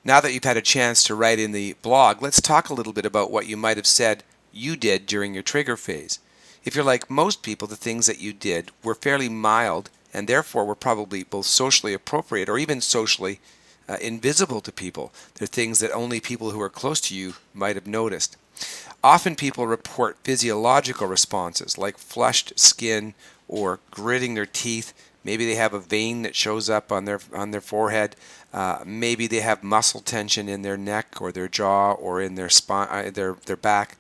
Now that you've had a chance to write in the blog, let's talk a little bit about what you might have said you did during your trigger phase. If you're like most people, the things that you did were fairly mild and therefore were probably both socially appropriate or even socially invisible to people. They're things that only people who are close to you might have noticed. Often people report physiological responses like flushed skin or gritting their teeth. Maybe they have a vein that shows up on their forehead. Maybe they have muscle tension in their neck or their jaw or in their spine, their back.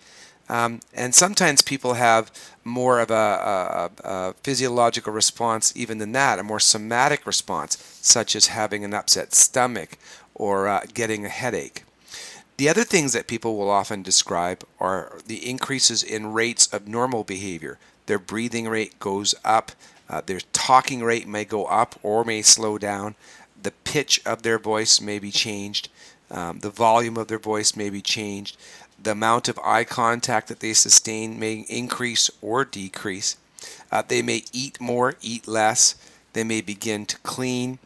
And sometimes people have more of a physiological response even than that, a more somatic response, such as having an upset stomach or getting a headache. The other things that people will often describe are the increases in rates of normal behavior. Their breathing rate goes up, their talking rate may go up or may slow down, the pitch of their voice may be changed, the volume of their voice may be changed, the amount of eye contact that they sustain may increase or decrease. They may eat more, eat less, they may begin to clean,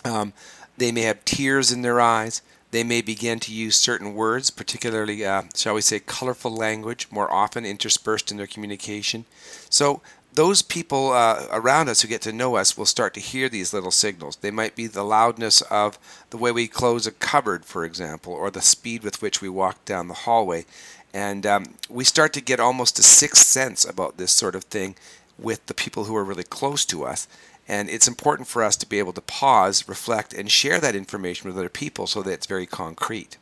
they may have tears in their eyes. They may begin to use certain words, particularly, shall we say, colorful language, more often interspersed in their communication. So those people around us who get to know us will start to hear these little signals. They might be the loudness of the way we close a cupboard, for example, or the speed with which we walk down the hallway. And we start to get almost a sixth sense about this sort of thing with the people who are really close to us. And it's important for us to be able to pause, reflect, and share that information with other people so that it's very concrete.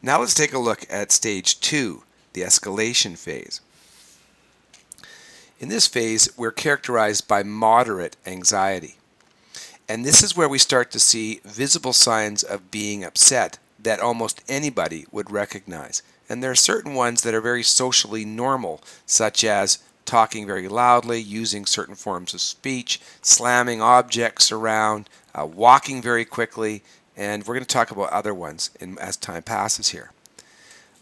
Now let's take a look at stage 2, the escalation phase. In this phase, we're characterized by moderate anxiety. And this is where we start to see visible signs of being upset that almost anybody would recognize. And there are certain ones that are very socially normal, such as talking very loudly, using certain forms of speech, slamming objects around, walking very quickly, and we're going to talk about other ones as time passes here.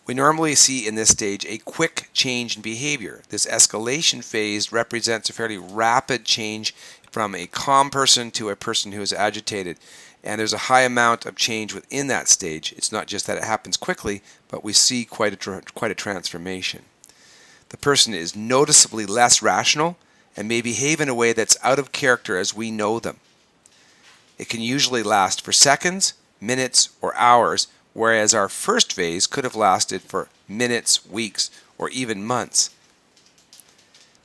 We normally see in this stage a quick change in behavior. This escalation phase represents a fairly rapid change from a calm person to a person who is agitated, and there's a high amount of change within that stage. It's not just that it happens quickly, but we see quite a transformation. The person is noticeably less rational and may behave in a way that's out of character as we know them. It can usually last for seconds, minutes, or hours, whereas our first phase could have lasted for minutes, weeks, or even months.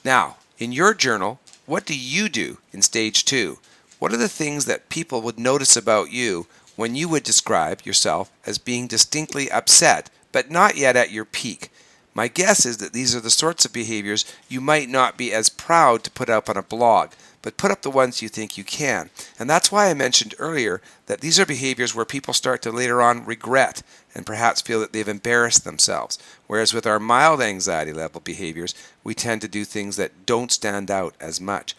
Now, in your journal, what do you do in stage 2? What are the things that people would notice about you when you would describe yourself as being distinctly upset, but not yet at your peak? My guess is that these are the sorts of behaviors you might not be as proud to put up on a blog, but put up the ones you think you can. And that's why I mentioned earlier that these are behaviors where people start to later on regret and perhaps feel that they've embarrassed themselves. Whereas with our mild anxiety level behaviors, we tend to do things that don't stand out as much.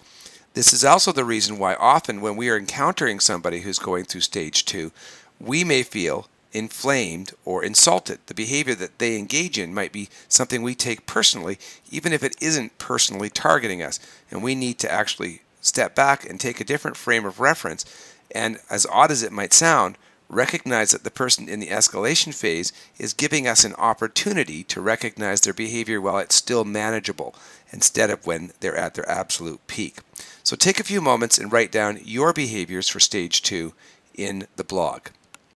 This is also the reason why often when we are encountering somebody who's going through stage 2, we may feel inflamed or insulted. The behavior that they engage in might be something we take personally, even if it isn't personally targeting us. And we need to actually step back and take a different frame of reference. And as odd as it might sound, recognize that the person in the escalation phase is giving us an opportunity to recognize their behavior while it's still manageable, instead of when they're at their absolute peak. So take a few moments and write down your behaviors for stage 2 in the blog.